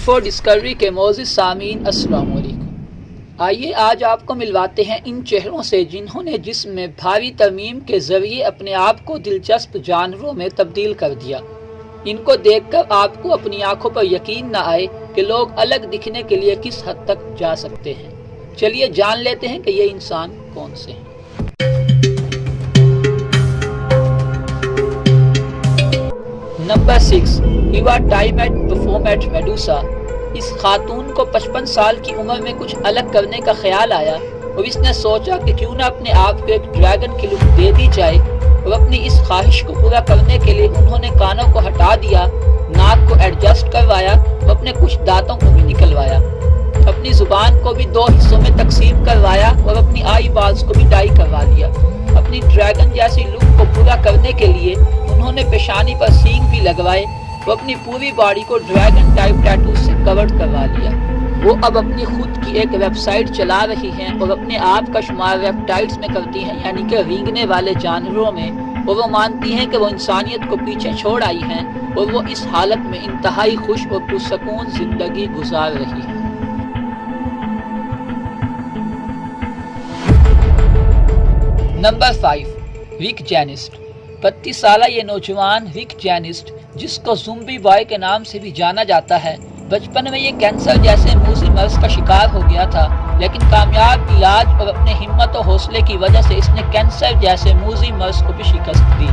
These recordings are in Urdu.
انفو ڈسکوری کے معزز سامعین السلام علیکم۔ آئیے آج آپ کو ملواتے ہیں ان چہروں سے جنہوں نے جسم میں بھاری ترمیم کے ذریعے اپنے آپ کو دلچسپ جانوروں میں تبدیل کر دیا۔ ان کو دیکھ کر آپ کو اپنی آنکھوں پر یقین نہ آئے کہ لوگ الگ دکھنے کے لیے کس حد تک جا سکتے ہیں۔ چلیے جان لیتے ہیں کہ یہ انسان کون سے ہیں۔ Number 6 Eva ٹائمیٹ بفومیٹ میڈوسا۔ اس خاتون کو 55 سال کی عمر میں کچھ الگ کرنے کا خیال آیا اور اس نے سوچا کہ کیوں نہ اپنے آپ کو ایک ڈریگن کی لک دے دی جائے، اور اپنی اس خواہش کو پورا کرنے کے لیے انہوں نے کانوں کو ہٹا دیا، ناک کو ایڈجسٹ کروایا اور اپنے کچھ دانتوں کو بھی نکلوایا، اپنی زبان کو بھی 2 حصوں میں تقسیم کروایا اور اپنی آئی بالز کو بھی ڈائی کروا لیا۔ اپنی ڈریگن جیسی لک کو پورا کرنے کے لیے انہوں نے پیشانی پر سینگ بھی لگوائے اور اپنی پوری باڈی کو ڈریگن ٹائپ ٹیٹو سے کورڈ کروا لیا۔ وہ اب اپنی خود کی ایک ویب سائٹ چلا رہی ہیں اور اپنے آپ کا شمار ریپٹائلز میں کرتی ہیں، یعنی کہ رینگنے والے جانوروں میں، اور وہ مانتی ہیں کہ وہ انسانیت کو پیچھے چھوڑ آئی ہیں اور وہ اس حالت میں انتہائی خوش اور پرسکون زندگی گزار رہی ہیں۔ نمبر 5 رک جینسٹ۔ 32 سالہ یہ نوجوان رک جینسٹ، جس کو زومبی بوائے کے نام سے بھی جانا جاتا ہے، بچپن میں یہ کینسر جیسے موذی مرض کا شکار ہو گیا تھا، لیکن کامیاب علاج اور اپنے ہمت و حوصلے کی وجہ سے اس نے کینسر جیسے موذی مرض کو بھی شکست دی۔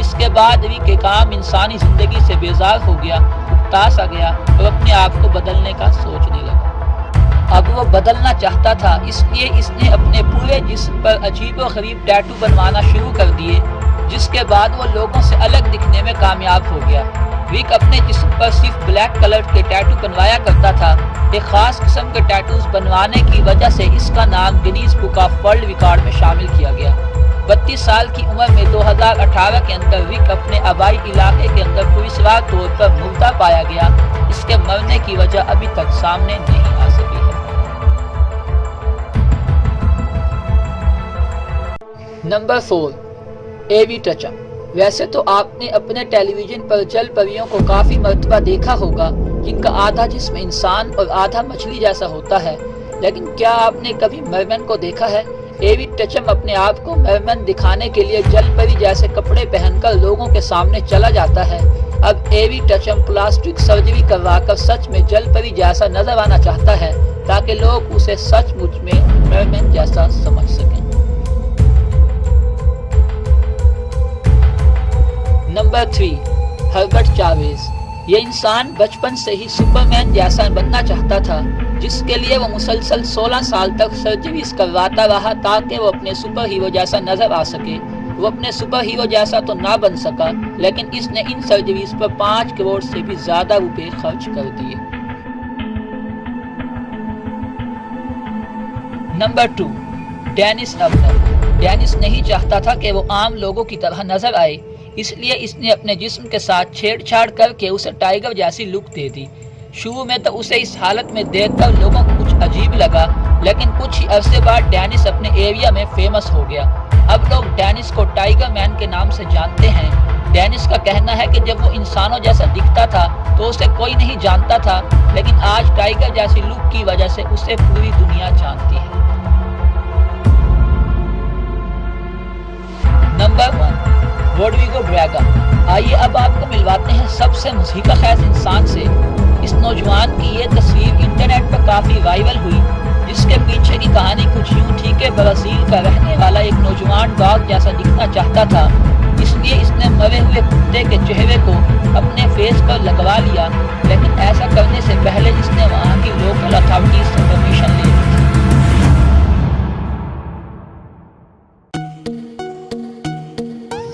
اس کے بعد رک ایک عام انسانی زندگی سے بیزار ہو گیا، اکتا سا گیا اور اپنے آپ کو بدلنے کا سوچنے لگا۔ اب وہ بدلنا چاہتا تھا، اس لیے اس نے اپنے پورے جسم پر عجیب و غریب ٹیٹو بنوانا شروع کر دیے، جس کے بعد وہ لوگوں سے الگ دکھنے میں کامیاب ہو گیا۔ رک اپنے جسم پر صرف بلیک کلر کے ٹیٹو بنوایا کرتا تھا۔ ایک خاص قسم کے ٹیٹوز بنوانے کی وجہ سے اس کا نام Guinness book of world record میں شامل کیا گیا۔ 32 سال کی عمر میں 2018 کے اندر رک اپنے آبائی علاقے کے اندر پراسرار طور پر مردہ پایا گیا۔ اس کے مرنے کی وجہ ابھی تک سامنے نہیں آ سکی ہے۔ نمبر 4 ایوی ٹچم۔ ویسے تو آپ نے اپنے ٹیلی ویژن پر جل پریوں کو کافی مرتبہ دیکھا ہوگا، جن کا آدھا جسم انسان اور آدھا مچھلی جیسا ہوتا ہے، لیکن کیا آپ نے کبھی مرمن کو دیکھا ہے؟ ایوی ٹچم اپنے آپ کو مرمن دکھانے کے لیے جل پری جیسے کپڑے پہن کر لوگوں کے سامنے چلا جاتا ہے۔ اب ایوی ٹچم پلاسٹک سرجری کروا کر سچ میں جل پری جیسا نظر آنا چاہتا ہے، تاکہ لوگ اسے سچ مچ میں مرمن جیسا سمجھ سکیں۔ Number 3 Herbert Chavez. یہ انسان بچپن سے ہی سپرمین جیسا بننا چاہتا تھا، جس کے لیے وہ مسلسل 16 سال تک سرجریز کرواتا رہا تاکہ وہ اپنے سپر ہیرو جیسا نظر آ سکے۔ وہ اپنے سپر ہیرو جیسا تو نہ بن سکا، لیکن اس نے ان سرجریز پر 5 کروڑ سے بھی زیادہ روپے خرچ کر دیے۔ Number 2 Dennis ابنر۔ ڈینس نہیں چاہتا تھا کہ وہ عام لوگوں کی طرح نظر آئے، اس لیے اس نے اپنے جسم کے ساتھ چھیڑ چھاڑ کر کے اسے ٹائیگر جیسی لک دے دی۔ شروع میں تو اسے اس حالت میں دیکھ کر لوگوں کو کچھ عجیب لگا، لیکن کچھ ہی عرصے بعد ڈینس اپنے ایریا میں فیمس ہو گیا۔ اب لوگ ڈینس کو ٹائیگر مین کے نام سے جانتے ہیں۔ ڈینس کا کہنا ہے کہ جب وہ انسانوں جیسا دکھتا تھا تو اسے کوئی نہیں جانتا تھا، لیکن آج ٹائیگر جیسی لک کی وجہ سے اسے پوری دنیا جانتی ہے۔ Number 1 Rodrigo Braga. آئیے اب آپ کو ملواتے ہیں سب سے مضحکہ خیز انسان سے۔ اس نوجوان کی یہ تصویر انٹرنیٹ پر کافی وائرل ہوئی، جس کے پیچھے کی کہانی کچھ یوں تھی کہ برازیل کا رہنے والا ایک نوجوان ڈاگ جیسا دکھنا چاہتا تھا، اس لیے اس نے مرے ہوئے کتے کے چہرے کو اپنے فیس پر لگوا لیا، لیکن ایسا کرنے سے پہلے اس نے وہاں کی لوکل اتھارٹیز سے پرمیشن لی۔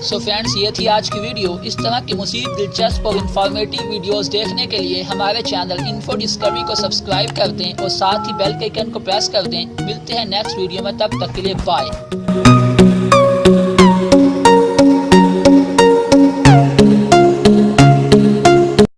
سو فرینڈز، یہ تھی آج کی ویڈیو۔ اس طرح کی مزید دلچسپ اور انفارمیٹیو ویڈیوز دیکھنے کے لیے ہمارے چینل انفو ڈسکوری کو سبسکرائب کر دیں اور ساتھ ہی بیل کے آئیکن کو پریس کر دیں۔ ملتے ہیں نیکسٹ ویڈیو میں، تب تک کے لیے بائے۔